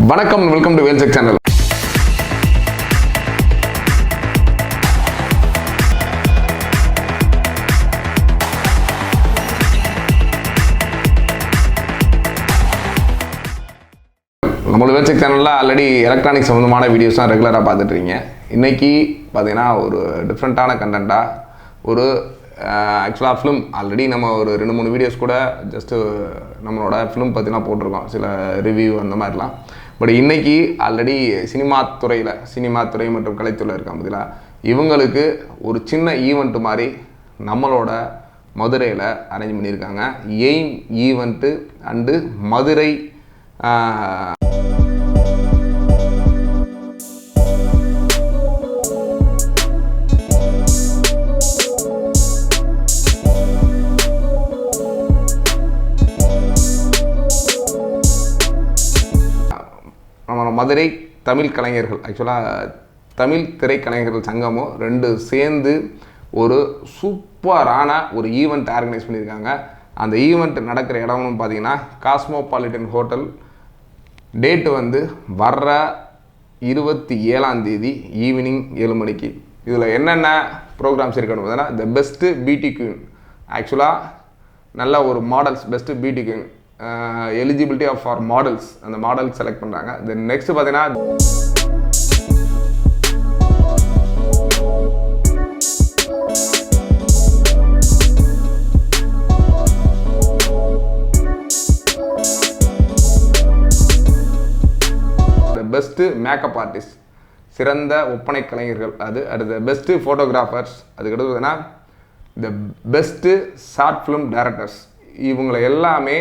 வணக்கம், welcome to வேல்செக் channel. நம்மளோட வேல்செக் சேனலில் ஆல்ரெடி எலக்ட்ரானிக் சம்மந்தமான வீடியோஸ் தான் ரெகுலராக பார்த்துட்ருக்கீங்க. இன்றைக்கி பார்த்தீங்கன்னா ஒரு டிஃப்ரெண்ட்டான கண்டென்ட்டாக ஒரு ஆக்சுவலாக ஃபிலிம் ஆல்ரெடி நம்ம ஒரு 2-3 வீடியோஸ் கூட ஜஸ்ட்டு நம்மளோட ஃபிலிம் பற்றிலாம் போட்டிருக்கோம், சில ரிவ்யூ அந்த மாதிரிலாம். பட் இன்றைக்கி ஆல்ரெடி சினிமா துறை மற்றும் கலைத்துறையில் இருக்காங்க பார்த்தீங்களா, இவங்களுக்கு ஒரு சின்ன ஈவெண்ட்டு மாதிரி நம்மளோட மதுரையில் அரேஞ்ச் பண்ணியிருக்காங்க. Aim event and Madurai Madurai Tamil கலைஞர்கள், ஆக்சுவலாக தமிழ் திரைக்கலைஞர்கள் சங்கமும் 2 சேர்ந்து ஒரு சூப்பரான ஒரு ஈவெண்ட் ஆர்கனைஸ் பண்ணியிருக்காங்க. அந்த ஈவெண்ட் நடக்கிற இடம்னு பார்த்தீங்கன்னா காஸ்மோபாலிட்டன் ஹோட்டல். டேட்டு வந்து வர்ற 27ஆம் தேதி ஈவினிங் 7 மணிக்கு. இதில் என்னென்ன ப்ரோக்ராம்ஸ் இருக்குன்னு பார்த்தீங்கன்னா, த பெஸ்ட்டு பியூட்டி குயின், ஆக்சுவலாக நல்ல ஒரு models, best beauty queen, eligibility of for models, அந்த மாடல் செலக்ட் பண்ணுறாங்க. தென் நெக்ஸ்ட் பார்த்தீங்கன்னா பெஸ்ட்டு மேக்கப் ஆர்டிஸ்ட், சிறந்த ஒப்பனை கலைஞர்கள், அடுத்த பெஸ்ட்டு ஃபோட்டோகிராஃபர்ஸ், அதுக்கடுத்து பார்த்தீங்கன்னா the best short film directors. இவங்களை எல்லாமே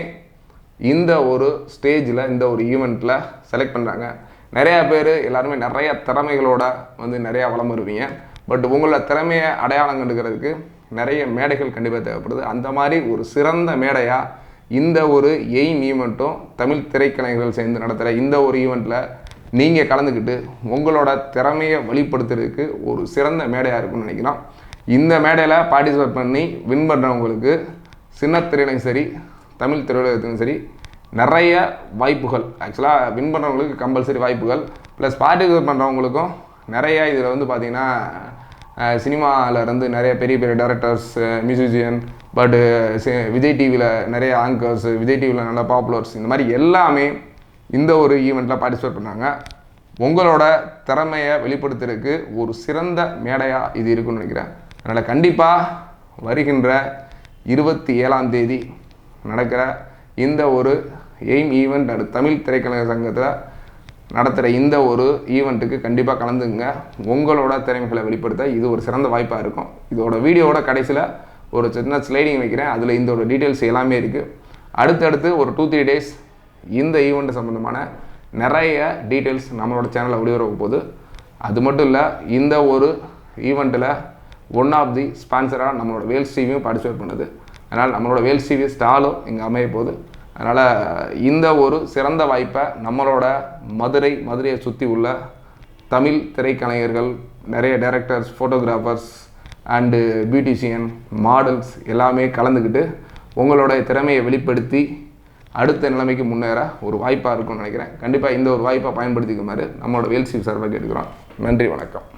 இந்த ஒரு ஸ்டேஜில், இந்த ஒரு ஈவெண்ட்டில் செலக்ட் பண்ணுறாங்க. நிறையா பேர் எல்லாருமே நிறைய திறமைகளோட வந்து நிறையா வளம் வருவீங்க. பட் உங்களோட திறமையை அடையாளம் கண்டுக்கிறதுக்கு நிறைய மேடைகள் கண்டிப்பாக தேவைப்படுது. அந்த மாதிரி ஒரு சிறந்த மேடையாக இந்த ஒரு எய்ம் ஈவெண்ட்டும் தமிழ் திரைக்கலைஞர்கள் சேர்ந்து நடத்துகிற இந்த ஒரு ஈவெண்ட்டில் நீங்கள் கலந்துக்கிட்டு உங்களோட திறமையை வெளிப்படுத்துறதுக்கு ஒரு சிறந்த மேடையாக இருக்குன்னு நினைக்கிறோம். இந்த மேடையில் பார்ட்டிசிபேட் பண்ணி வின் பண்ணுறவங்களுக்கு சின்னத்திரையிலையும் சரி தமிழ் திரையுலகத்துக்கும் சரி நிறைய வாய்ப்புகள், ஆக்சுவலாக வின் பண்ணுறவங்களுக்கு கம்பல்சரி வாய்ப்புகள், ப்ளஸ் பார்ட்டிசிபேட் பண்ணுறவங்களுக்கும் நிறைய இதில் வந்து பார்த்திங்கன்னா சினிமாவில் இருந்து நிறைய பெரிய பெரிய டைரக்டர்ஸ், மியூசிஷியன், பட்டு விஜய் டிவியில் நிறைய ஆங்கர்ஸ், விஜய் டிவியில் நல்ல பாப்புலர்ஸ், இந்த மாதிரி எல்லாமே இந்த ஒரு ஈவெண்ட்டில் பார்ட்டிசிபேட் பண்ணாங்க. உங்களோட திறமையை வெளிப்படுத்துறதுக்கு ஒரு சிறந்த மேடையாக இது இருக்குன்னு நினைக்கிறேன். அதனால் கண்டிப்பாக வருகின்ற 27ஆம் தேதி நடக்கிற இந்த ஒரு எய்ம் ஈவெண்ட் அது தமிழ் திரைக்கலைஞர் சங்கத்தில் நடத்துகிற இந்த ஒரு ஈவெண்ட்டுக்கு கண்டிப்பாக கலந்துங்க. உங்களோட திறமைகளை வெளிப்படுத்த இது ஒரு சிறந்த வாய்ப்பாக இருக்கும். இதோட வீடியோவோட கடைசியில் ஒரு சின்ன ஸ்லைடிங் வைக்கிறேன், அதில் இதோட டீட்டெயில்ஸ் எல்லாமே இருக்குது. அடுத்தடுத்து ஒரு 2-3 டேஸ் இந்த ஈவெண்ட் சம்மந்தமான நிறைய டீட்டெயில்ஸ் நம்மளோட சேனலில் ஒளிபரப்ப போகுது. அது மட்டும் இல்லை, இந்த ஒரு ஈவெண்ட்டில் ஒன் ஆஃப் தி ஸ்பான்சராக நம்மளோட வேல்ஸ் டிவியும் பார்ட்டிசிபேட் பண்ணுது. அதனால் நம்மளோட வேல்ஸ் டிவி ஸ்டாலும் இங்கே அமைய போகுது. அதனால் இந்த ஒரு சிறந்த வாய்ப்பை நம்மளோட மதுரையை சுற்றி உள்ள தமிழ் திரைக்கலைஞர்கள், நிறைய directors, photographers and beautician, models எல்லாமே கலந்துக்கிட்டு உங்களோட திறமையை வெளிப்படுத்தி அடுத்த நிலைமைக்கு முன்னேற ஒரு வாய்ப்பாக இருக்கும்னு நினைக்கிறேன். கண்டிப்பாக இந்த ஒரு வாய்ப்பை பயன்படுத்திக்க மாதிரி நம்மளோட வேல்ஸ் டிவி சார்பாக கேட்டுக்கிறோம். நன்றி, வணக்கம்.